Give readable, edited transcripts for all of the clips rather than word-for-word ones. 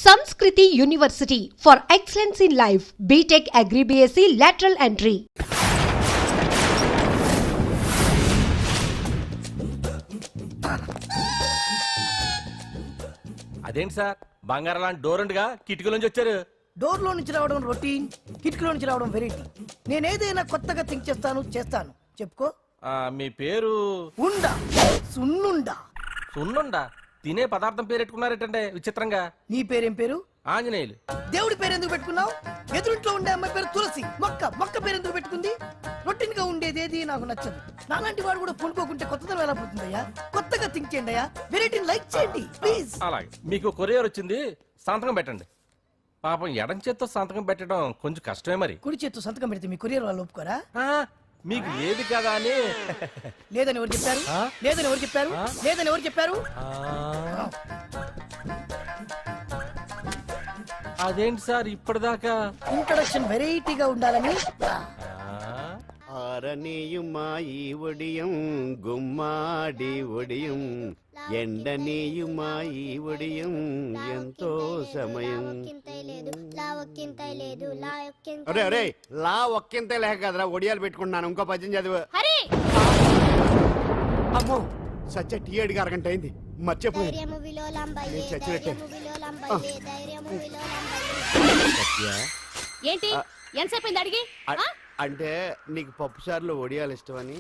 Sanskriti University for excellence in life. BTech Agri BSc lateral entry. అదేంటి sir బంగారం లాంటి door ఉండగా కిటికీ నుంచి వచ్చారు? డోర్ లో నుంచి రావడం రొటీన్, కిటికీలో నుంచి రావడం వెరైటీ. నేనేదైనా కొత్తగా థింక్ చేస్తాను. చెప్పుకో. మీ పేరు? ఉండా, సున్నుండా. సున్నుండా? తినే పదార్థం పేరు పెట్టుకున్నారేటంటే విచిత్రంగా. నీ పేరేం పేరు? ఆంజనేయులు. దేవుడి పేరు ఎందుకు పెట్టుకున్నావు? ఎదురింట్లో ఉండే అమ్మాయి పేరు తులసి. మొక్క పేరు ఎందుకు పెట్టుకుంది? రొటీన్ గా ఉండేదేది నాకు నచ్చదు. నాలాంటి వాడు కూడా పూనుకోకుంటే కొత్తదనం ఎలా పోతుందయ్యా? కొత్తగా థింక్ చేయండి అయ్యా. వెరైటీని లైక్ చేయండి ప్లీజ్. అలాగే. మీకు కొరియర్ వచ్చింది, సంతకం పెట్టండి. పాపం ఎడం చేత్తో సంతకం పెట్టడం కొంచెం కష్టమే మరి. కుడి చేత్తో సంతకం పెడితే మీ కొరియర్ వాళ్ళు ఒప్పుకోరా? మీకు లేదు కదా అని. లేదని ఎవరు చెప్పారు? లేదని ఎవరు చెప్పారు? అదేంటి సార్ ఇప్పటిదాకా? ఇంట్రడక్షన్ వెరైటీగా ఉండాలని. ఆరనీయుమాయి ఒడియం గుమ్మాడి ఒడియం ఎండనీయుమాయి ఒడియం ఎంతో సమయం. అరే అరే లా ఒక్కింతే లేక కదరా ఒడియాలు పెట్టుకుంటున్నాను. ఇంకో పద్యం చదివు. అమ్మో సత్య టీ అడిగి అరగంట అయింది, మర్చిపోయింది. ఏంటి ఎంతసేపు అడిగి? అంటే నీకు పప్పు సార్లు ఒడియాలు ఇష్టమని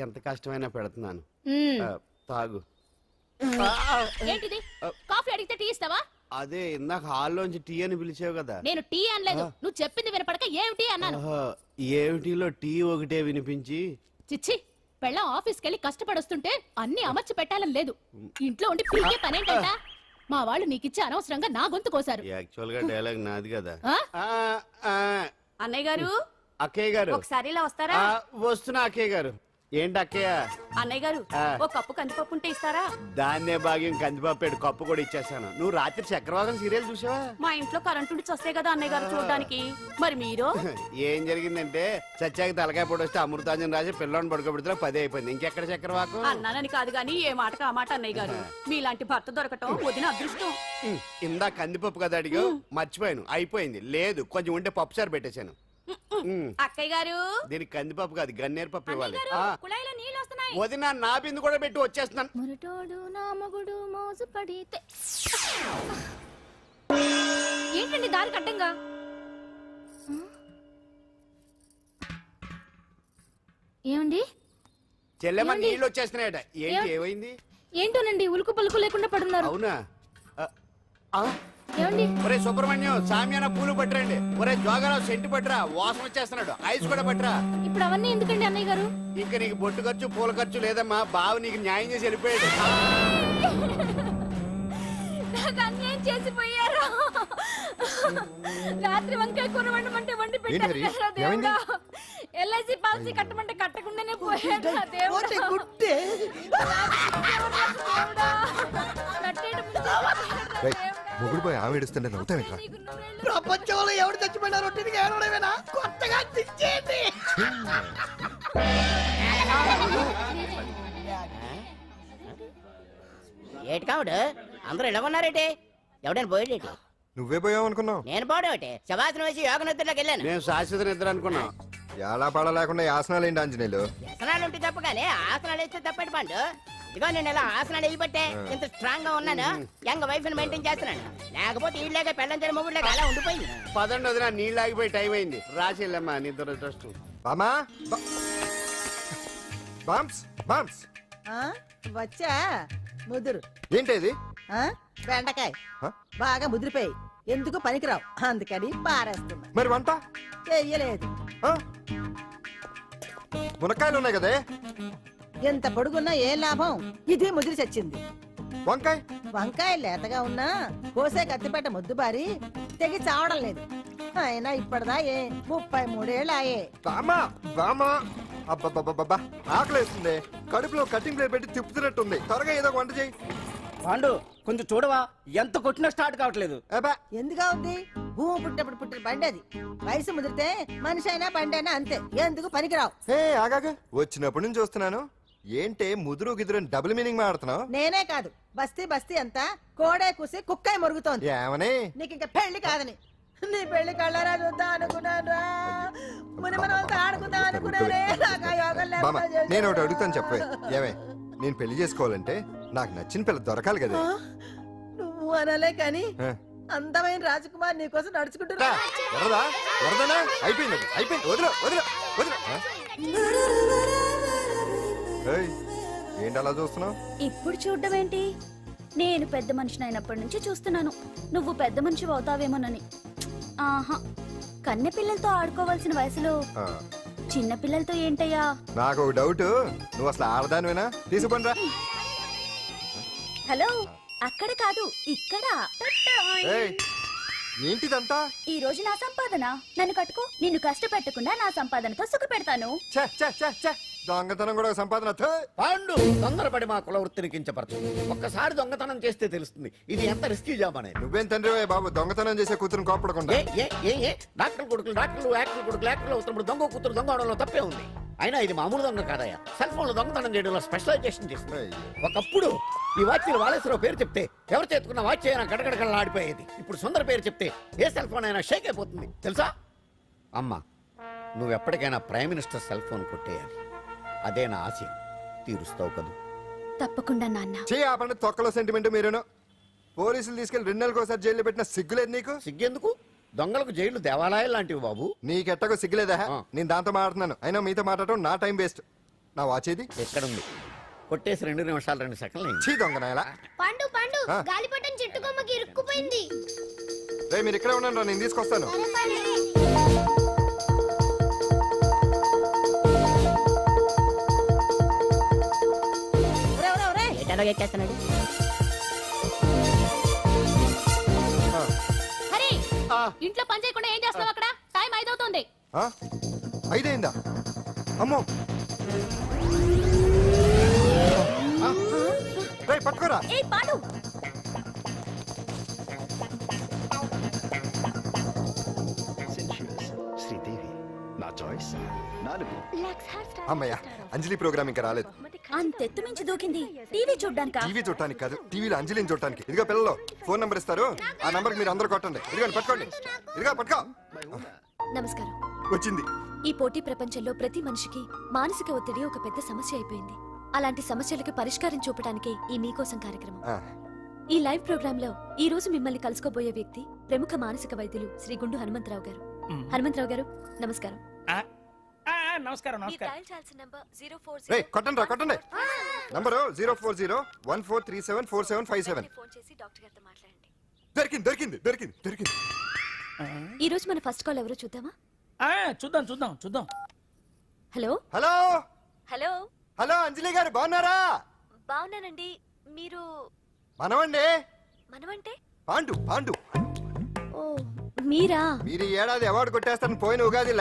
ఎంత కష్టమైనా పెడుతున్నాను, తాగు. ఏంటిది? కాఫీ అడిగితే టీ ఇస్తావా? అదే ఇందాక హాల్లోంచి టీ అని పిలిచావు కదా. నేను టీ అనలేదు, నువ్వు చెప్పింది వినపడక ఏమిటి అన్నాను. ఏమిటిలో టీ ఒకటే వినిపించి. చిచ్చి, పెళ్ళం ఆఫీస్కి వెళ్ళి కష్టపడొస్తుంటే అన్ని అమర్చి పెట్టాలని లేదు. ఇంట్లో ఉండి పీకే పనేంటంట. మా వాళ్ళు నీకిచ్చే అనవసరంగా నా గొంతు కోసారు. యాక్చువల్ గా డైలాగ్ నాది కదా. అన్నయ్య గారు, అక్కయ్య గారు ఒకసారి ఇలా వస్తారా? వస్తున్నా అక్కయ్య గారు. ఏంటి అక్కయ్య? అన్నయ్య గారు, ఒక కప్పు కందిపప్పు ఉంటే ఇస్తారా? దాన్నే భాగ్యం కందిపప్పు కప్పు కూడా ఇచ్చేసాను. నువ్వు రాత్రి చక్రవాదం సీరియల్ చూసావా? మా ఇంట్లో కరెంటు ఉండి వస్తే కదా అన్నయ్య గారు చూడడానికి. మరి మీరు? ఏం జరిగిందంటే సత్యాకి తలకాయ పొడి వస్తే అమృతాంజన్ రాసి పిల్లని పడుకోబెడితే 10 అయిపోయింది. ఇంకెక్కడ చక్రవాకం? అన్నానని కాదు గాని ఏ మాటకు ఆ మాట అన్నయ్య గారు. మీలాంటి భర్త దొరకటం వదిన అదృష్టం. ఇందా కందిపప్పు కదా అడిగా, మర్చిపోయాను. అయిపోయింది. లేదు కొంచెం ఉంటే పప్పు సార్ పెట్టేశాను. అక్కయ్య గారు, దీనికి కందిపప్పు కాదు గన్నేరు పప్పు ఇవ్వాలి. కుళాయిలో నీళ్ళు వస్తున్నాయి. వదిన నా బిందు కూడా పెట్టి వచ్చేస్తున్నాను. మురటోడు నా మగుడు మోసు పడితే. ఏంటండి దారి కట్టంగా? ఏమండి చెల్లెమ్మ నీళ్ళు వచ్చేస్తున్నాయట. ఏంటి ఏమైంది? ఏంటోనండి ఉలుకు పలుకు లేకుండా పడున్నారు. అవునా? ఏమండి? ఒరే సుబ్రహ్మణ్యం సామ్యాన పూలు పట్టరండి. ఒరే జోగరావు సెంటు పట్టరా, వాసన వచ్చేస్తున్నాడు. ఐస్ కూడా పట్టరా. ఇప్పుడు అవన్నీ ఎందుకండి అన్నయ్య గారు? ఇంకా నీకు బొట్టు ఖర్చు పూల ఖర్చు లేదమ్మా. బావ నీకు న్యాయం చేసి వెళ్ళిపోయాడు. నాకు అన్యాయం చేసిపోయారు. రాత్రి వంకాయ కూర వండమంటే వండి పెట్టారు దేవుడా. ఎల్ఐసి పాలసీ కట్టమంటే కట్టకుండానే పోయాడు దేవుడా. మొగుడు పోయి ఆమె ఏడుస్తుంటే నవ్వుతావేంట్రా? ప్రపంచంలో ఎవరు చచ్చిపోయినా రొట్టెని ఏడవడమేనా? కొత్తగా తెచ్చేయండి. ఏటి కావుడు అందరూ ఇలా ఉన్నారేటి? ఎవడైనా పోయేటి? నువ్వే పోయావు అనుకున్నావు. నేను పోవడం శవాసనం వేసి యోగ నిద్రలోకి వెళ్ళాను. నేను శాశ్వత నిద్ర అనుకున్నా. ఎలా పడ లేకుండా ఆసనాలు ఏంటి ఆంజనేయులు? వ్యసనాలు ఉంటే తప్ప కానీ ఆసనాలు వేస్తే తప్పటి పండు. ఇదిగో నేను ఇలా ఆసనాలు వేయబట్టే ఇంత స్ట్రాంగ్ గా ఉన్నాను. యంగ్ వైఫ్ ని మెయింటైన్ చేస్తున్నాను. లేకపోతే ఈళ్ళగా పెళ్ళంచని మొగుళ్ళగా అలా ఉండిపోయింది. పదండి వదిన, నీళ్ళు ఆగిపోయి టైం అయింది. రాసి వెళ్ళమ్మా నిద్ర ట్రస్ట్. బామా బామ్స్ బామ్స్ వచ్చా ముదురు. ఏంటి బెండకాయ బాగా ముదిరిపోయి ఎందుకు పనికిరావు, అందుకని పారేస్తున్నా. మరి వంట చెయ్యలేదు. మునక్కాయలు ఉన్నాయి కదే. ఎంత పొడుగున్నా ఏం లాభం, ఇది ముదిరి చచ్చింది. వంకాయ లేతగా ఉన్నా కోసే కత్తిపేట ముద్దు బారి తెగి చావడం లేదు. అయినా ఇప్పటిదా 33 ఏళ్ళు ఆయే. అబ్బబ్బబ్బబ్బా ఆకలేస్తుంది. కడుపులో కటింగ్ ప్లేట్ పెట్టి తిప్పుతున్నట్టుంది. త్వరగా ఏదో వంట చేయి. పాండు కొంచెం చూడవా, ఎంత కొట్టినా స్టార్ట్ కావట్లేదు. ఎందుగా ఉంది? భూమి పుట్టినప్పుడు పుట్టిన బండి అది. వయసు ముదిరితే మనిషి అయినా బండి అయినా అంతే. ఎందుకు పనికిరావు. ఆగాగా వచ్చినప్పటి నుంచి చూస్తున్నాను. ఏంటే ముదురు గిదురు డబుల్ మీనింగ్ మాడుతున్నావు? నేనే కాదు బస్తీ బస్తీ అంతా కోడే కూసి కుక్కాయి మొరుగుతోంది. ఏమని? నీకు ఇంకా పెళ్లి కాదని. నీ పెళ్లి కళ్ళరా చూద్దాం అనుకున్నారా, ముని మనవలతో ఆడుకుందాం అనుకున్నారే. నాకు ఆ యోగం బామ్మ లేకుండా చేశారు. నేను ఒకటి అడుగుతాను చెప్పే. ఏమే నేను పెళ్లి చేసుకోవాలంటే నాకు నచ్చిన పిల్ల దొరకాలి కదా. ఆ? నువ్వు అనలే కానీ ఆ. అందమైన రాజకుమార్ నీకోసం నడుచుకుంటున్నా. వరదా వరదనా అయిపోయింది అది. అయిపోయింది వదిలే వదిలే వదిలే. ఏయ్, ఏంటి అలా చూస్తున్నావు? ఇప్పుడు చూడ్డం ఏంటి? నేను పెద్ద మనిషిని అయినప్పటి నుంచి చూస్తున్నాను నువ్వు పెద్ద మనిషి అవుతావేమోనని. ఆహా, కన్నె పిల్లలతో ఆడుకోవాల్సిన వయసులో చిన్న పిల్లలతో ఏంటయ్యా? నాకు ఒక డౌట్, నువ్వు అసలు ఆడదానివేనా? తీసుకుంటా. హలో, అక్కడ కాదు ఇక్కడ. ఏయ్, ఏంటిదంతా? ఈ రోజు నా సంపాదన, నన్ను కట్టుకో. నిన్ను కష్టపెట్టకుండా నా సంపాదనతో సుఖ పెడతాను. ఛే, ఛే, ఛే, ఛే. దొంగతనం కూడా ఒక సంపాదన. థూ. పాండు తొందరపడి మా కుల వృత్తిని కించపరచు. ఒక్కసారి దొంగతనం చేస్తే తెలుస్తుంది ఇది ఎంత రిస్కీ జాబ్ అనేది. నువ్వేం తండ్రి బాబు, దొంగతనం చేసే కూతురుని కోపడకుండా. డాక్టర్ కొడుకులు డాక్టర్లు, యాక్టర్ కొడుకులు యాక్టర్లు అవుతున్నప్పుడు దొంగ కూతురు దొంగ అవడంలో తప్పే ఉంది. అయినా ఇది మామూలు దొంగ కాదయ్యా, సెల్ ఫోన్ లో దొంగతనం చేయడంలో స్పెషలైజేషన్ చేస్తుంది. ఒకప్పుడు ఈ వాచ్లు వాలేశ్వరరావు పేరు చెప్తే ఎవరు చేతుకున్న వాచ్ అయినా గడగడగడలా ఆడిపోయేది. ఇప్పుడు సుందర పేరు చెప్తే ఏ సెల్ ఫోన్ అయినా షేక్ అయిపోతుంది తెలుసా? అమ్మా, నువ్వు ఎప్పటికైనా ప్రైమ్ మినిస్టర్ సెల్ ఫోన్ కొట్టేయాలి. అదే నా ఆశ. తీరుస్తావు కదూ? తప్పకుండా నాన్న. ఆపండి తొక్కలో సెంటిమెంట్. మీరేను పోలీసులు తీసుకెళ్లి 2 నెలలకు ఒకసారి జైల్లో పెట్టిన సిగ్గులేదు నీకు? సిగ్గెందుకు? దొంగలకు జైలు దేవాలయాలు లాంటివి బాబు. నీకెట్టకు సిగ్గులేదా? నేను దాంతో మాట్లాడుతున్నాను, అయినా మీతో మాట్లాడటం నా టైం వేస్ట్. నా వాచేది ఎక్కడుంది? కొట్టేసి 2 నిమిషాలు 2 సెకండ్లు అయింది. చీ దొంగనాయలా. పండు పండు, ఆ? గాలిపటం చెట్టు కొమ్మకి ఇరుక్కుపోయింది. రే మీరు ఇక్కడే ఉండండి, నేను తీసుకొస్తాను. ఒరేయ్, ఒరేయ్, ఒరేయ్. ఎటాలో ఎక్కేస్తున్నాడు. హరి, ఇంట్లో పని చేయకుండా ఏం చేస్తావు అక్కడ? టైం 5 అవుతుంది. ఆ? 5 అయిందా? అమ్మో, రే పట్టుకోరా. ఏ పాండు, శ్రీదేవి నా చాయిస్. అమ్మయ్య, అంజలి ప్రోగ్రామ్ ఇంకా రాలేదు. అంతెత్తు మించి దూకింది. టీవీ చూడ్డానికా? టీవీ చూడటానికి కాదు, టీవీలో అంజలిని చూడటానికి. ఇదిగో పిల్లలు ఫోన్ నంబర్ ఇస్తారు, ఆ నంబర్ మీరు అందరూ కొట్టండి. ఇదిగోండి పట్టుకోండి. ఇదిగో పట్టుకో. నమస్కారం. వచ్చింది. ఈ పోటీ ప్రపంచంలో ప్రతి మనిషికి మానసిక ఒత్తిడి ఒక పెద్ద సమస్య అయిపోయింది. అలాంటి సమస్యలకు పరిష్కారం చూపడానికే ఈ మీకోసం కార్యక్రమం. ఆ, ఈ లైవ్ ప్రోగ్రామ్ లో ఈ రోజు మిమ్మల్ని కలుసుకోబోయే వ్యక్తి ప్రముఖ మానసిక వైద్యులు శ్రీ గుండు హనుమంతరావు గారు. హనుమంతరావు గారు, నమస్కారం. నమస్కారం మీరు డయల్ చేయాల్సిన నంబర్ 040. రే కొట్టండి రా కొట్టండి. నంబరు 04014374757. ఫోన్ చేసి డాక్టర్ గారితో మాట్లాడండి. దొరికింది దొరికింది దొరికింది దొరికింది. ఈ రోజు మన ఫస్ట్ కాల్ ఎవరో చూద్దామా? చూద్దాం చూద్దాం చూద్దాం. హలో హలో హలో, హలో అంజలి గారు బాగున్నారా? బాగున్నానండి. మీరు మనమండి మనమంటే? పాండు. పాండు ఓ, మీరా? మీరు ఈ ఏడాది అవార్డు కొట్టేస్తారని పోయిన ఉగాది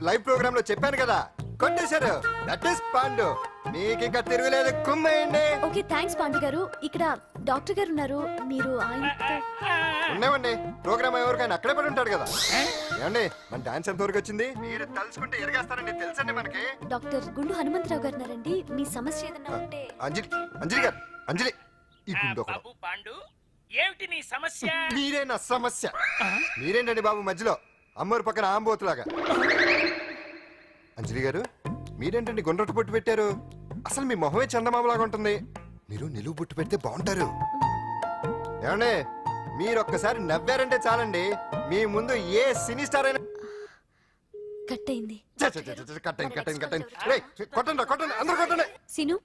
లైవ్ ప్రోగ్రామ్ లో చెప్పాను కదా, కొట్టేశారు. That is Pandu. మీకు ఇంకా తిరుగులేదు, కుమ్మేయండి. ఓకే, థ్యాంక్స్ పాండు గారు. ఇక్కడ డాక్టర్ గారు ఉన్నారు, మీరు ఆయనతో. ఉన్నామండి, ప్రోగ్రామ్ ఎవరికైనా అక్కడే పడి ఉంటాడు కదా. ఏమండి మన డాన్స్ ఎంత వరకు వచ్చింది? మీరు తలుచుకుంటే ఎరగేస్తారండి, తెలుసండి మనకి. డాక్టర్ గుండు హనుమంతరావు గారు ఉన్నారండి. మీ సమస్య ఏదన్నా ఉంటే. అంజలి అంజలి గారు, అంజలి ఈ గుండు ఒకడు. పాండు, ఏమిటి నీ సమస్య? మీరే నా సమస్య. మీరేంటండి బాబు మధ్యలో అమ్మోరు పక్కన ఆంబోతులాగా? అంజలి గారు మీరేంటండి గుండ్రటి బొట్టు పెట్టారు? అసలు మీ మొహమే చందమామలాగా ఉంటుంది. మీరు నిలువు బొట్టు పెడితే బాగుంటారు. ఏమండి మీరు ఒక్కసారి నవ్వారంటే చాలండి, మీ ముందు ఏ సినీ స్టార్ అయినా కట్ అయింది. కొట్టండి అందరూ కొట్టండి. సీను,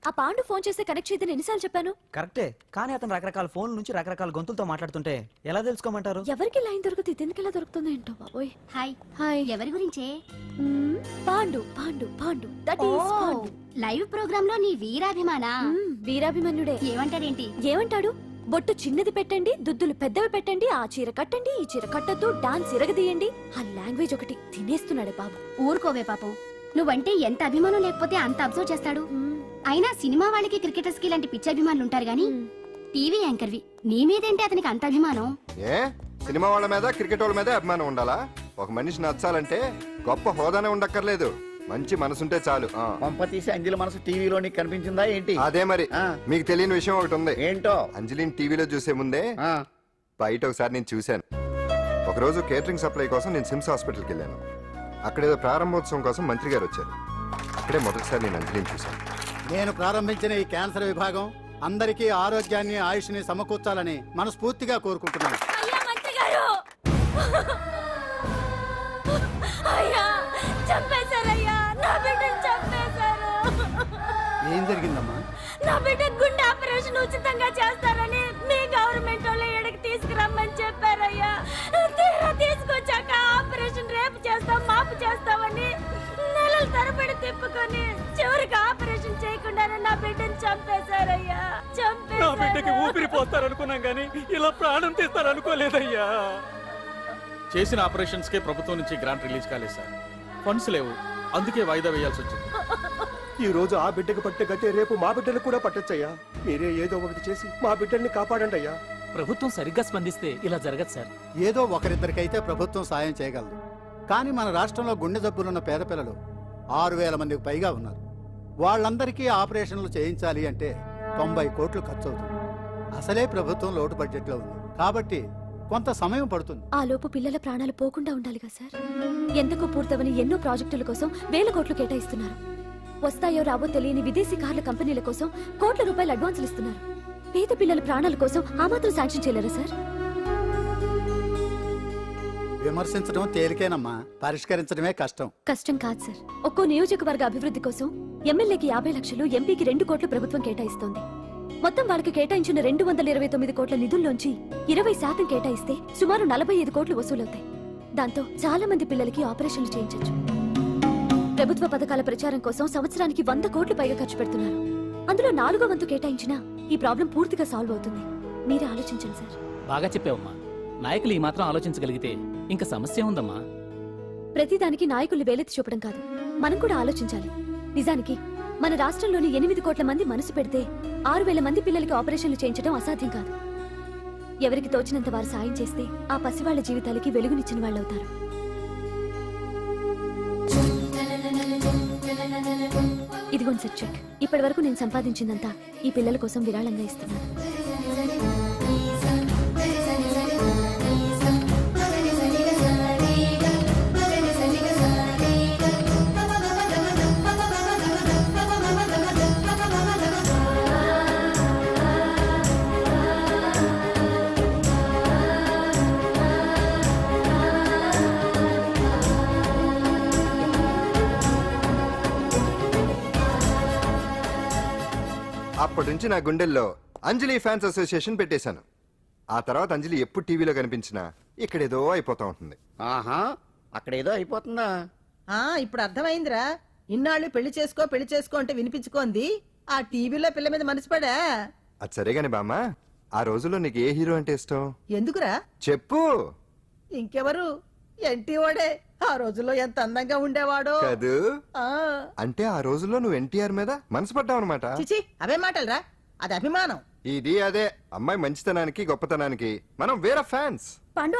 ఆ పాండు ఫోన్ చేస్తే కనెక్ట్ చేయదని ఎన్నిసార్లు చెప్పాను? కరెక్టే, కానీ అతను రకరకాల ఫోన్ నుంచి రకరకాల గొంతులతో మాట్లాడుతుంటే ఎలా తెలుసుకోమంటారు? ఎవరికి లైన్ దొరుకుతుంది, దీనికి ఎలా దొరుకుతుందో ఏంటో బాబోయ్. Hi hi. ఎవరి గురించే? Pandu Pandu Pandu, that is Pandu. Live programme లో నీ వీరాభిమాన. వీరాభిమన్యుడే. ఏమంటాడేంటి? ఏమంటాడు? బొట్టు చిన్నది పెట్టండి, దుద్దులు పెద్దవి పెట్టండి, ఆ చీర కట్టండి, ఈ చీర కట్టద్దు, డాన్స్ ఇరగదీయండి. ఆ లాంగ్వేజ్ ఒకటి తినేస్తున్నాడు బాబు. ఊరుకోవే పాపం, నువ్వంటే ఎంత అభిమానం లేకపోతే అంత అబ్జర్వ్ చేస్తాడు. అయినా సినిమా వాళ్ళకి క్రికెటర్స్ కి ఇలాంటి పిచ్చి అభిమానులు ఉంటారు గానీ టీవీ యాంకర్వి నీ మీదేంటి అతనికి అంత అభిమానం? ఏ సినిమా వాళ్ళ మీద క్రికెట్ వాళ్ళ మీద అభిమానం ఉండాలా? ఒక మనిషి నచ్చాలంటే గొప్ప హోదానే ఉండక్కర్లేదు, మంచి మనసుంటే చాలు ఆ. పంప తీసి అంజలి మనసు టీవీలో నీకు కనిపించిందా ఏంటి? అదే మరి ఆ. మీకు తెలియని విషయం ఒకటి ఉంది. ఏంటో? అంజలిని టీవీలో చూసే ముందే ఆ, బయట ఒకసారి నేను చూశాను. ఒకరోజు కేటరింగ్ సప్లై కోసం నేను సిమ్స్ హాస్పిటల్కి వెళ్ళాను. అక్కడేదో ప్రారంభోత్సవం కోసం మంత్రి గారు వచ్చారు. అక్కడే మొదటిసారి నేను అంజలిని చూశాను. నేను ప్రారంభించిన ఈ క్యాన్సర్ విభాగం అందరికీ ఆరోగ్యాన్ని ఆయుష్ని సమకూర్చాలని మనస్ఫూర్తిగా కోరుకుంటున్నాను. అయ్యా మంత్రి గారు అయ్యా చంపేశారయ్యా, నా బిడ్డను చంపేశారు. ఏం జరిగిందమ్మా? నా బిడ్డ గుండె ఆపరేషన్ ఉచితంగా చేస్తారని మీ గవర్నమెంట్ వాళ్ళు ఇక్కడికి తీసుకురమ్మని చెప్పారయ్యా. తీరా తీసుకొచ్చాక ఆపరేషన్ రేపు చేస్తాం మాపు చేస్తామని నెలల తరబడి తిప్పుకొని చివరికి ఆపరేషన్ చేయకుండానే నా బిడ్డను చంపేశారయ్యా. నా బిడ్డకి చంపేశారు. ఊపిరి పోస్తారనుకున్నాం గానీ ఇలా ప్రాణం తీస్తారనుకోలేదయ్యా. చేసిన ఆపరేషన్స్ కే ప్రభుత్వం నుంచి గ్రాంట్ రిలీజ్ కాలేదు సార్. ఫండ్స్ లేవు, అందుకే వాయిదా వేయాల్సి వచ్చింది. ఈ రోజు ఆ బిడ్డకు పట్టే గట్టే రేపు మా బిడ్డలు కూడా పట్టొచ్చయ్యా. మీరే ఏదో ఒకటి చేసి మా బిడ్డల్ని కాపాడండి అయ్యా. ప్రభుత్వం సరిగ్గా స్పందిస్తే ఇలా జరగదు సార్. ఏదో ఒకరిద్దరికైతే ప్రభుత్వం సాయం చేయగలదు. కానీ మన రాష్ట్రంలో గుండె జబ్బులున్న పేద పిల్లలు 6,000 మందికి పైగా ఉన్నారు. వాళ్ళందరికీ ఆపరేషన్లు చేయించాలి అంటే 90 కోట్లు ఖర్చు అవుతుంది. అసలే ప్రభుత్వం లోటు బడ్జెట్లో ఉంది కాబట్టి కొంత సమయం పడుతుంది. ఆ లోపు పిల్లల ప్రాణాలు పోకుండా ఉండాలిగా సార్. ఎంతకు పూర్తవని ఎన్నో ప్రాజెక్టుల కోసం వేల కోట్లు కేటాయిస్తున్నారు. వస్తాయో రావో తెలియని విదేశీ కార్ల కంపెనీల కోసం కోట్ల రూపాయలు అడ్వాన్సులు ఇస్తున్నారు. పేద పిల్లల ప్రాణాల కోసం ఆ మాత్రం శాంక్షన్ చేయలేరా సార్? విమర్శించడం తేలికేనమ్మా, పరిష్కరించడమే కష్టం. కష్టం కాదు సార్. ఒక్కో నియోజకవర్గ అభివృద్ధి కోసం ఎమ్మెల్యేకి 50 లక్షలు, ఎంపీకి 2 కోట్లు ప్రభుత్వం కేటాయిస్తోంది. మొత్తం వాళ్ళకి కేటాయించిన 229 కోట్ల నిధుల్లోంచి 20% కేటాయిస్తే సుమారు 45 కోట్లు వసూలవుతాయి. దాంతో చాలా మంది పిల్లలకి ఆపరేషన్లు చేయించొచ్చు. ప్రభుత్వ పథకాల ప్రచారం కోసం సంవత్సరానికి 100 కోట్లు పైగా ఖర్చు పెడుతున్నారు. అందులో 4వ వంతు కేటాయించినా ఈ ప్రాబ్లం పూర్తిగా సాల్వ్ అవుతుంది. మీరే ఆలోచించండి సార్. బాగా చెప్పావమ్మా. నాయకులు ఈ మాత్రం ఆలోచించగలిగితే ఇంకా సమస్య ఉందమ్మా. ప్రతిదానికి నాయకుల్ని వేలెత్తి చూపడం కాదు, మనం కూడా ఆలోచించాలి. నిజానికి మన రాష్ట్రంలోని 8 కోట్ల మంది మనసు పెడితే 6,000 మంది పిల్లలకి ఆపరేషన్లు చేయించడం అసాధ్యం కాదు. ఎవరికి తోచినంత వారు సాయం చేస్తే ఆ పసివాళ్ల జీవితాలకి వెలుగునిచ్చిన వాళ్ళవుతారు. ఇదిగోండి సార్ చెక్. ఇప్పటి వరకు నేను సంపాదించిందంతా ఈ పిల్లల కోసం విరాళంగా ఇస్తున్నాను. అప్పటి నుంచి నా గుండెల్లో అంజలి ఫ్యాన్స్ అసోసియేషన్ పెట్టేశాను. ఆ తర్వాత అంజలి ఎప్పుడు టీవీలో కనిపించినా ఇక్కడేదో అయిపోతా ఉంటుంది. ఆహా, అక్కడ ఏదో అయిపోతుందా? ఇప్పుడు అర్థమైందిరా. ఇన్నాళ్ళు పెళ్లి చేసుకో అంటే వినిపించుకోంది ఆ టీవీలో పిల్ల మీద మనసు పడా. అది సరే గాని బామ్మ, ఆ రోజుల్లో నీకు ఏ హీరో అంటే ఇష్టం? ఎందుకురా? చెప్పు. ఇంకెవరు? ఎన్టీ వాడే. ఆ రోజుల్లో ఎంత అందంగా ఉండేవాడో కాదు. ఆ అంటే ఆ రోజుల్లో నువ్వు ఎన్టీఆర్ మీద మనసు పడ్డావు అనమాట. చిచి, అవే మాటలరా, అది అభిమానం. ఇది అదే అమ్మాయి మంచితనానికి గొప్పతనానికి మనం వేరే ఫ్యాన్స్. పండు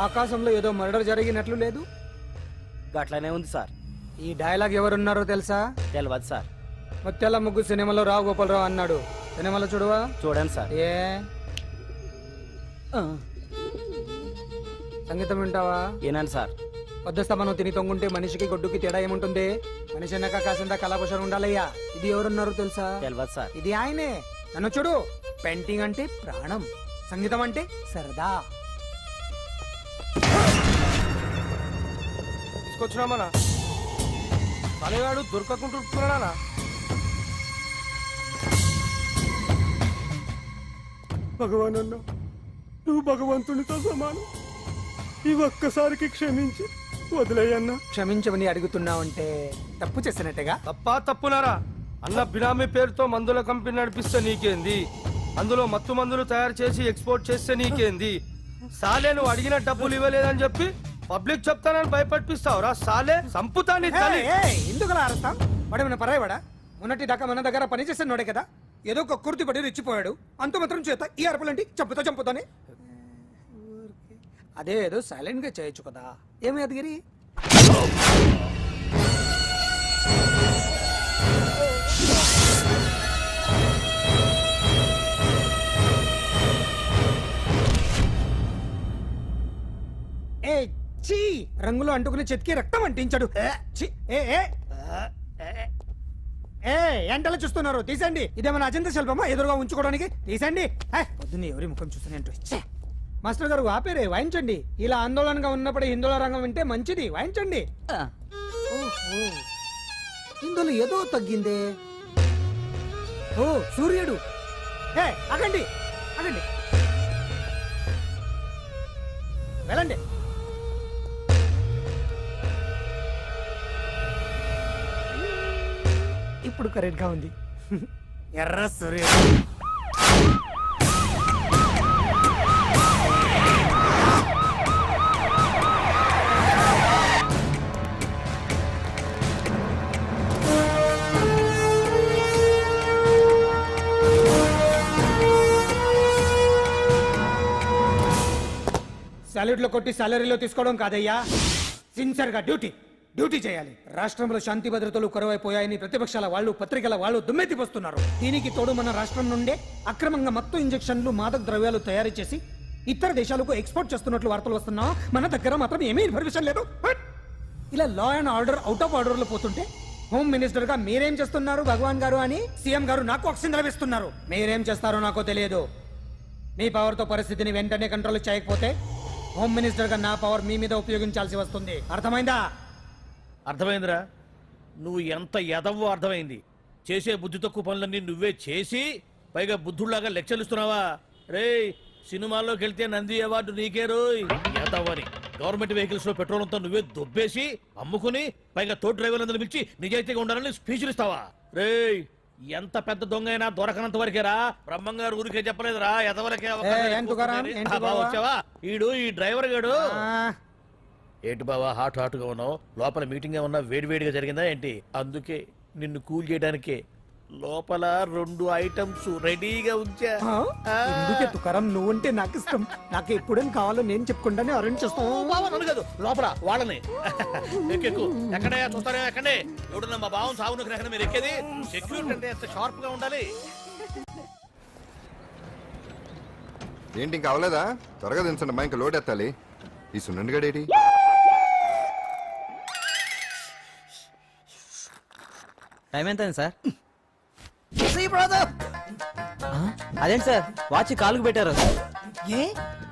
ఆకాశంలో ఏదో మర్డర్ జరిగినట్లు లేదు. గట్లనే ఉంది సార్. ఈ డైలాగ్ ఎవరున్నారో తెలుసా? తెలియదు సార్. ముత్యాల ముగ్గు సినిమాలో రావు గోపాలరావు అన్నాడు. సినిమాలో చూడవా? చూడండి సార్. ఏ సంగీతం వింటావా? ఏనండి సార్. పొద్దుస్తమనం తిని తొంగుంటే మనిషికి గొడ్డుకి తేడా ఏముంటుంది? మనిషి అన్నాక కాసింత కళాభూషణ ఉండాలయ్యా. ఇది ఎవరున్నారో తెలుసా? తెలియదు సార్. ఇది ఆయనే. నన్ను చూడు. పెయింటింగ్ అంటే ప్రాణం, సంగీతం అంటే సరదా. తీసుకొచ్చినామనా తలగాడు దొరకకుంటున్నానా? భగవాన్ అన్న, నువ్వు భగవంతునితో సమానం. ఈ ఒక్కసారికి క్షమించి వదిలేయన్నా. క్షమించమని అడుగుతున్నావంటే తప్పు చేసినట్టుగా. తప్పా తప్పునారా? అన్న బినామీ పేరుతో మందుల కంపెనీ నడిపిస్తే నీకేంది? అందులో మత్తు మందులు తయారు చేసి ఎక్స్పోర్ట్ చేస్తే నీకేంది? సాలే నువ్వు అడిగిన డబ్బులు ఇవ్వలేదని చెప్పి పబ్లిక్ చెప్తానని భయపడిపిస్తావురా సాలే, సంపుతాని ఎందుకు అరుస్తాం? వాడేమైనా పరాయవాడా? మొన్నటి దాకా మన దగ్గర పని చేస్తున్నాడే కదా, ఏదో ఒక కుర్తి పడి రెచ్చిపోయాడు, అంత మాత్రం చేత ఈ అరపలేంటి చంపుతాని. అదే ఏదో సైలెంట్ గా చేయొచ్చు కదా. ఏమి అదిగిరి? ఏ చీ, రంగులో అంటుకునే చేతికి రక్తం అంటించాడు. ఛీ, ఎంటలో చూస్తున్నారు, తీసండి. ఇదేమన్నా అజంత శిల్పమా ఎదురుగా ఉంచుకోవడానికి? తీసండి. పొద్దున్నే ఎవరి ముఖం చూస్తున్నా. మాస్టర్ గారు ఆపేరే, వాయించండి. ఇలా ఆందోళనగా ఉన్నప్పుడు హిందువుల రంగం వింటే మంచిది, వాయించండి. ఓహో, ఇందులో ఏదో తగ్గిందే. ఓ సూర్యుడు. ఆగండి ఆగండి, వెళ్ళండి. ఇప్పుడు కరెక్ట్ గా ఉంది. ఎర్ర సూర్యుడు. సాలరీలో కొట్టి సాలరీలో తీసుకోవడం కాదయ్యా, సిన్సియర్ గా డ్యూటీ చేయాలి. రాష్ట్రంలో శాంతి భద్రతలు కరువైపోయాయని ప్రతిపక్షాల వాళ్ళు, పత్రికల వాళ్ళు దుమ్మెత్తిపోస్తున్నారు. దీనికి తోడు మన రాష్ట్రం నుండే అక్రమంగా మత్తు ఇంజెక్షన్లు, మాదక ద్రవ్యాలు తయారు చేసి ఇతర దేశాలకు ఎక్స్పోర్ట్ చేస్తున్నట్లు వార్తలు వస్తున్నా మన దగ్గర మాత్రం ఏమీ ఇన్ఫర్మేషన్ లేదు. ఇలా law and order out of order లో పోతుంటే హోమ్ మినిస్టర్ గా మీరేం చేస్తున్నారు భగవాన్ గారు అని సీఎం గారు నాకు ఆక్సిజన్ లభిస్తున్నారు. మీరేం చేస్తారో నాకు తెలియదు. మీ పవర్ తో పరిస్థితిని వెంటనే కంట్రోల్ చేయకపోతే హోమ్ మినిస్టర్ గా నా పవర్ మీ మీద ఉపయోగించాల్సి వస్తుంది. అర్థమైందా? అర్థమైందిరా, నువ్వు ఎంత ఎదవో అర్థమైంది. చేసే బుద్ధి తక్కువ పనులన్నీ నువ్వే చేసి పైగా బుద్ధుళ్లాగా లెక్చర్లు ఇస్తున్నావా? రేయ్, సినిమాల్లోకి వెళ్తే నంది అవార్డు నీకే రోయ్ ఎదవని. గవర్నమెంట్ వెహికల్స్ లో పెట్రోల్ అంతా నువ్వే దొబ్బేసి అమ్ముకుని పైగా తోటి డ్రైవర్లందరూ పిలిచి నిజాయితీగా ఉండాలని స్పీచ్లు ఇస్తావా? రేయ్, ఎంత పెద్ద దొంగ అయినా దొరకనంత వరకేరా. బ్రహ్మంగారు ఊరికే చెప్పలేదురా ఎదవలకే వచ్చావా? ఈడు ఈ డ్రైవర్ గాడు. ఏంటి బావా హాట్గా ఉన్నావు? లోపల మీటింగ్ ఏమన్నా వేడివేడిగా జరిగిందా ఏంటి? అందుకే నిన్ను కూల్ చేయడానికే లోపల 2 ఐటమ్స్ రెడీగా ఉంచా. ఎందుకే తుకారం, నువ్వుంటే నాకు ఇష్టం. నాకు ఎప్పుడేం కావాలో నేను చెప్పుకుంటానే అరేంజ్ చేస్తాను. కాదు లోపల వాళ్ళని ఎక్కెక్కు. ఎక్కడయ్యా చూస్తారా? ఎక్కడే ఎవడన్నా మా బావం సాగునకు ఎక్కడ మీరు ఎక్కేది? సెక్యూరిటీ అంటే ఎంత షార్ప్ గా ఉండాలి. ఏంటి ఇంకా అవలేదా? త్వరగా దించండి మా, ఇంకా లోడ్ ఎత్తాలి. ఈ సున్నండి గడేటి టైం ఎంత అయింది సార్? అదేంటి సార్ వాచ్ కాలుకు పెట్టారు? ఏ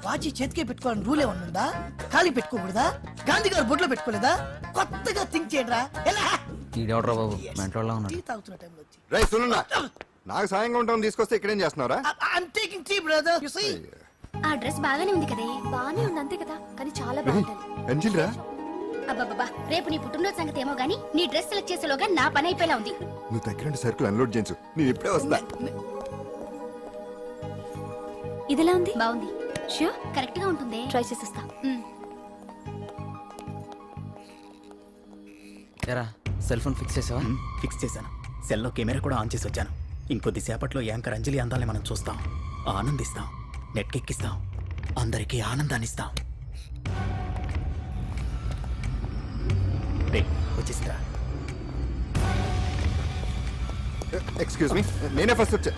వాచి చేతికే పెట్టుకోవాలని రూల్ ఏమన్నా ఉందా? ఖాళీ పెట్టుకోకూడదా? గాంధీ గారు బొట్లో పెట్టుకోలేదా? కొత్తగా థింక్ చేయండి రా. ఈడెవడ్రా బాబు మెంటోళ్ళ ఉన్నాడు. టీ తాగుతున్న టైంలో వచ్చి రై సున్నా, నాకు సాయంగా ఉంటాం తీసుకొస్తే ఇక్కడేం చేస్తున్నారా? I'm taking tea, brother. You see? ఆ డ్రెస్ బాగానే ఉంది కదే. బానే ఉంది అంతే కదా, కానీ చాలా బాగుంటది. అంజిల్ రా, అబ్బబ్బబ్బా, రేపు నీ పుట్టినరోజు సంగతి ఏమో గానీ నీ డ్రెస్ సెలెక్ట్ చేసేలోగా నా పని అయిపోయేలా ఉంది. నువ్వు దగ్గర సరుకులు అన్లోడ్ చేయించు, నేను ఇప్పుడే వస్తా. ఇదిలా ఉంది? బాగుంది. షూర్ కరెక్ట్ గా ఉంటుంది. ట్రై చేసిస్తా. ఎరా సెల్ ఫోన్ ఫిక్స్ చేసావా? ఫిక్స్ చేశాను. సెల్లో కెమెరా కూడా ఆన్ చేసి వచ్చాను. ఇంకొద్దిసేపట్లో యాంకర్ అంజలి అందాలని మనం చూస్తాం, ఆనందిస్తాం, నెట్కెక్కిస్తాం, అందరికీ ఆనందాన్ని ఇస్తాం. వచ్చేసిరా. ఎక్స్క్యూజ్ మీ, నేను ఫస్ట్ వచ్చా.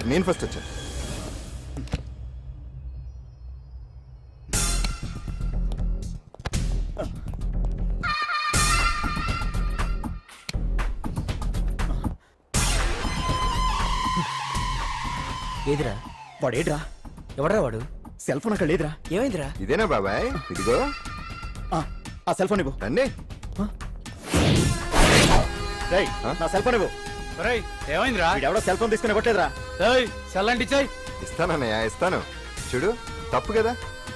ఏదిరా వాడేడ్రా? ఎవడరా వాడు? సెల్ ఫోన్ అక్కడ లేదురా. ఏమైందిరా? ఇదేనా బాబాయ్? ఇదిగో ఆ సెల్ ఫోన్ ఇవ్వు. రండి. నా సెల్ ఫోన్ ఇవ్వు. ఏమైందిరా? ఎవడో సెల్ ఫోన్ తీసుకుని ఇవ్వట్లేదురా. సెల్ అంటే ఇచ్చాయి. ఇస్తానన్నయ్య, ఇస్తాను. చూడు, తప్పు కదా,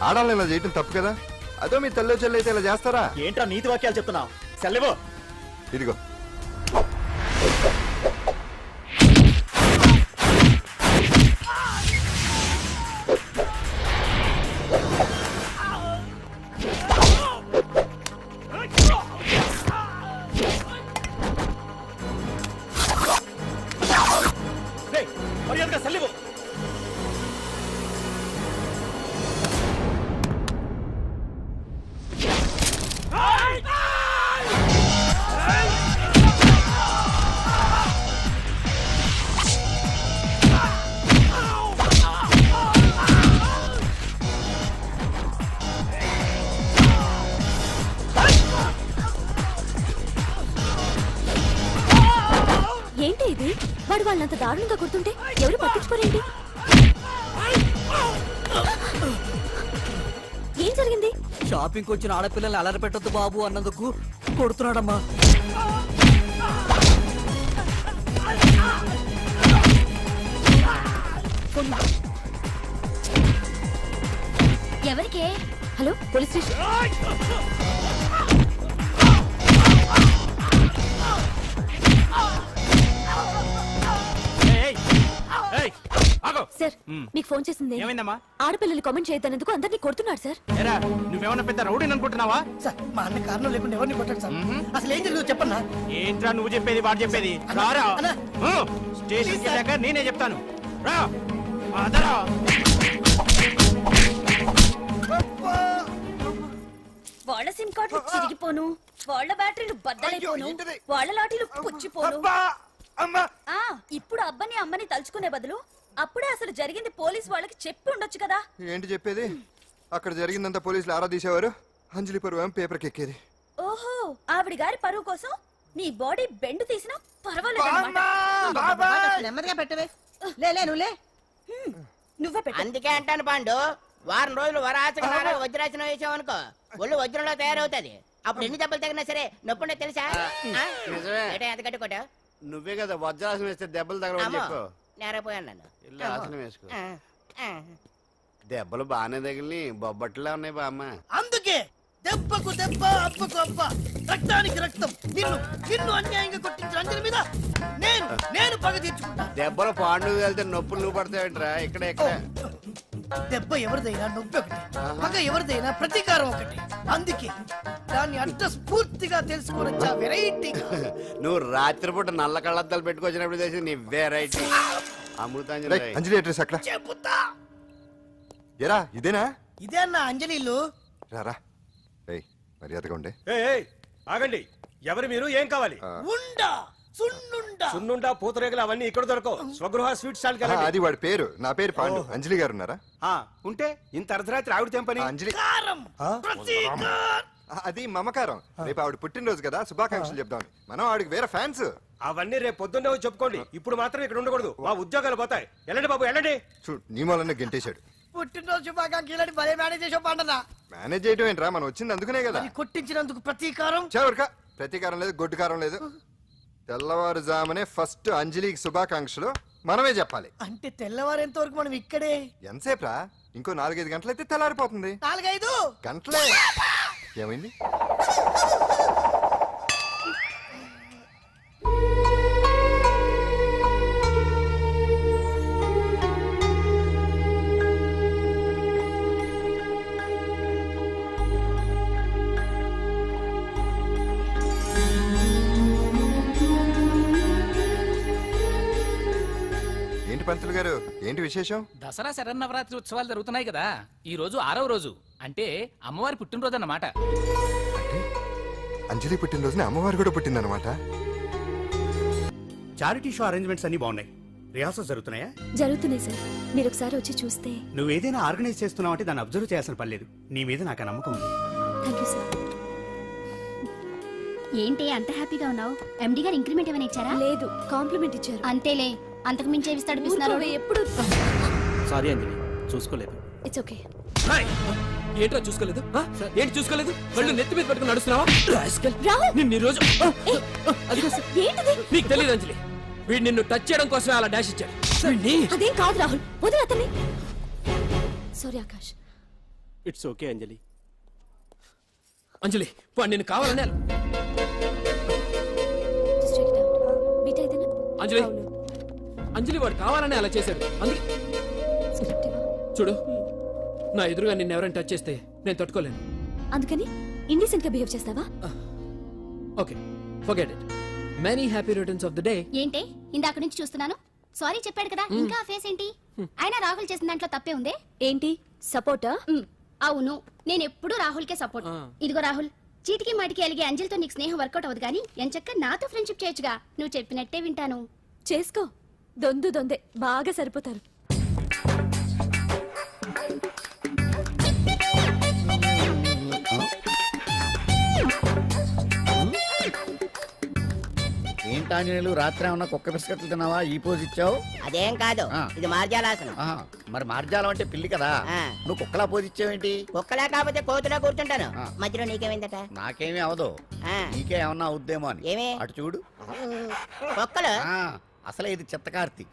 ఆడాలని ఇలా చేయటం తప్పు కదా. అదో మీ తల్లో చెల్లి అయితే ఇలా చేస్తారా? ఏంట్రా నీతి వాక్యాలు చెప్తున్నావు? సెల్ ఇవ్వు. ఇదిగో. మర్యాదగా సెల్లివు. ఏంటి ఇది? వాడు వాళ్ళంత దారుణంగా కొడుతుంటే ఎవరు పట్టించుకోరేంటి? ఏం జరిగింది? షాపింగ్ వచ్చిన ఆడపిల్లల్ని అలర పెట్టొద్దు బాబు అన్నందుకు కొడుతున్నాడమ్మా. ఎవరికే? Hello, police station. సార్, మీకు ఫోన్ చేసింది ఏమైందమ్మా? ఆడపిల్లలు కామెంట్ చేయొద్దనేందుకు అందరినీ కొడుతున్నాడు సార్. ఏరా నువ్వేమన్నా పెద్ద రౌడీని అనుకుంటున్నావా? సార్ మా అన్న కారణం లేకుండా ఎవరిని కొట్టాడు సార్. అసలు ఏం జరిగిందో చెప్పన్నా. ఏంట్రా నువ్వు చెప్పేది వాడు చెప్పేది? రారా అన్నా. స్టేషన్కి వెళ్ళాక నేనే చెప్తాను. రా అదరా. వాళ్ళ సిమ్ కార్డులు చిరిగిపోను, వాళ్ళ బ్యాటరీలు బద్దలైపోను, వాళ్ళ లాఠీలు పుచ్చిపోను. ఆ, ఇప్పుడు అబ్బని అమ్మని తలుచుకునే బదులు అప్పుడే అసలు జరిగింది పోలీస్ వాళ్ళకి చెప్పి ఉండొచ్చు కదా. ఏంటి చెప్పేది? అక్కడ జరిగిందంతా పోలీసులు ఆరా తీసేవారు, అంజలి పరువు పేపర్కి ఎక్కేది. ఓహో, ఆవిడ గారి పరువు కోసం నీ బాడీ బెండ్ తీసినా పర్వాలేదు. నెమ్మదిగా పెట్టవే. లే నువ్వులే. నువ్వే పెట్టు. అందుకే అంటాను పాండు, వారం రోజులు వరాచకనాలు వజ్రాసనం వేసామనుకో ఒళ్ళు వజ్రంలో తయారవుతుంది. అప్పుడు ఎన్ని దెబ్బలు తగినా సరే నొప్పుండే తెలుసా? నిజమే. ఎంత కట్టుకోట నువ్వే కదా వజ్రాసనం వేస్తే దెబ్బలు తగలవని చెప్పు. నేరపోయాను నన్ను. ఇల్లు ఆసనం వేసుకో. ఆ, ఆ. దెబ్బలు బాగానే తగిలి బొబ్బట్లా ఉన్నాయి బామ్మ. అందుకే దెబ్బకు దెబ్బ అబ్బకు అబ్బ రక్తానికి రక్తం. నిన్ను నిన్ను అన్యాయంగా కొట్టించిన అంజలి మీద నేను నేను పగ తీర్చుకుంటా. దెబ్బలు పాండు వెళ్తే నొప్పులు నువ్వు పడతాయంటరా. ఇక్కడ దెబ్బ ఎవరిదైనా నొప్పి ఒకటి, పగ ఎవరిదైనా ప్రతీకారం ఒకటి. అందుకే దాన్ని అంత స్ఫూర్తిగా తెలుసుకోవచ్చా వెరైటీ. నువ్వు రాత్రిపూట నల్ల కళ్ళద్దాలు పెట్టుకొచ్చినప్పుడు తెలిసి నీ వెరైటీ. అమృతాంజలి అంజలి అడ్రస్ అక్కడ. చెబుతా. ఎరా ఇదేనా? ఇదే అన్న అంజలి ఇల్లు. రారా రేయ్, మర్యాదగా ఉండే. ఆగండి, ఎవరు మీరు? ఏం కావాలి? ఉండా సున్నుండా సున్నుండా పూతరేగలు అవన్నీ ఇక్కడ దొరకవు. స్వగృహ స్వీట్ స్టాల్ అది వాడి పేరు. నా పేరు పాండు. అంజలి గారు ఉన్నారా? ఉంటే ఇంత అర్ధరాత్రి ఆవిడ తెంపని. అంజలి కారం ప్రతీకారం. అది మమకారం. రేపు ఆవిడ పుట్టినరోజు కదా, శుభాకాంక్షలు చెప్దామని. మనం ఆవిడకి వేరే ఫ్యాన్స్. అవన్నీ రేపు పొద్దున్నే వచ్చి చెప్పుకోండి. ఇప్పుడు మాత్రం ఇక్కడ ఉండకూడదు, మా ఉద్యోగాలు పోతాయి. వెళ్ళండి బాబు వెళ్ళండి. చూడు నీ మూలనే గెంటేశాడు. పుట్టినరోజు శుభాకాంక్షలు భలే మేనేజ్ చేసావు పండనా. మేనేజ్ చేయడం ఏంట్రా, మనం వచ్చింది అందుకునే కదా. అది కొట్టించినందుకు ప్రతీకారం. చవరక ప్రతీకారం లేదు, గొడ్డుకారం లేదు. తెల్లవారుజామునే ఫస్ట్ అంజలికి శుభాకాంక్షలు మనమే చెప్పాలి. అంటే తెల్లవారేంత వరకు మనం ఇక్కడే. ఎంతసేపురా? ఇంకో 4-5 గంటలైతే తెల్లారిపోతుంది. 4-5 గంటలే. ఏమైంది? ఏంటి పంతులు గారు, ఏంటి విశేషం? దసరా శరన్నవరాత్రి ఉత్సవాలు జరుగుతున్నాయి కదా, ఈ రోజు 6వ రోజు. అంటే అమ్మవారి పుట్టినరోజు అన్నమాట. అంజలి పుట్టినరోజున అమ్మవారు కూడా పుట్టిందన్నమాట. చారిటీ షో అరేంజ్మెంట్స్ అన్ని బాగున్నాయి. రిహార్సల్స్ జరుగుతున్నాయా? జరుగుతున్నాయి సార్, మీరు ఒకసారి వచ్చి చూస్తే. నువ్వు ఏదైనా ఆర్గనైజ్ చేస్తున్నావు అంటే దాన్ని అబ్జర్వ్ చేయాల్సిన పని లేదు. నీ మీద నాకు ఆ నమ్మకం ఉంది. Thank you sir. ఏంటి అంత హ్యాపీగా ఉన్నావు? ఎండి గారు ఇంక్రిమెంట్ ఏమైనా ఇచ్చారా? లేదు, కాంప్లిమెంట్ ఇచ్చారు. అంతేలే, అంతకు మించి ఏమిస్తాడు పిస్తున్నారు. ఎప్పుడు సారీ అంజలి, చూసుకోలేదు. It's okay. ఏంట్రా చూసుకోలేదు? ఏంటి చూసుకోలేదు? కళ్ళు నెత్తి మీద పెట్టుకుని నడుస్తున్నావా? రాహుల్, నిన్ను ఈ రోజు ఏంటిది? నీకు తెలియదు అంజలి, వీడు నిన్ను టచ్ చేయడం కోసమే అలా డాష్ ఇచ్చాడు. అదేం కాదు రాహుల్, వదిలే అతన్ని. Sorry Akash. It's okay Anjali. Anjali వాడు నిన్ను కావాలనే Just check it out. Meet అయితేనా? అంజలి అంజలి వాడు కావాలనే అలా చేశాడు. అందుకే Script ఇవ్వు. చూడు, నా ఎదురుగా నిన్ను ఎవరైనా టచ్ చేస్తే నేను తట్టుకోలేను. అందుకని ఇండిసెంట్ గా బిహేవ్ చేస్తావా? Okay, forget it. Many happy returns of the day. ఏంటి ఇందాక నుంచి చూస్తున్నాను? సారీ చెప్పాడు కదా ఇంకా ఆ ఫేస్ ఏంటి? అయినా రాహుల్ చేసిన దాంట్లో తప్పే ఉందే. ఏంటి సపోర్టా? అవును, నేను ఎప్పుడు రాహుల్ కే సపోర్ట్. ఇదిగో రాహుల్, చీటికి మాటికి అలిగే అంజలితో నీకు స్నేహం వర్కౌట్ అవ్వదు కానీ ఎంచక్క నాతో ఫ్రెండ్షిప్ చేయొచ్చుగా. నువ్వు చెప్పినట్టే వింటాను. చేసుకో, దొందే బాగా సరిపోతారు. ఏంటాంజనేయులు రాత్రి ఏమన్నా కుక్క బిస్కెట్లు తిన్నావా? ఈ పోజ్ ఇచ్చావు. అదేం కాదు, ఇది మార్జాలాసనం. ఆహా, మరి మార్జాలం అంటే పిల్లి కదా, నువ్వు కుక్కలా పోజ్ ఇచ్చావేంటి? కుక్కలా కాకపోతే కోతులా కూర్చుంటాను. మధ్యలో నీకేమైందట? నాకేమీ అవదు, నీకే ఏమన్నా అవుద్దేమో అని. ఏమి? అటు చూడు. కుక్కలు అసలే ఇది చిత్తకార్తి.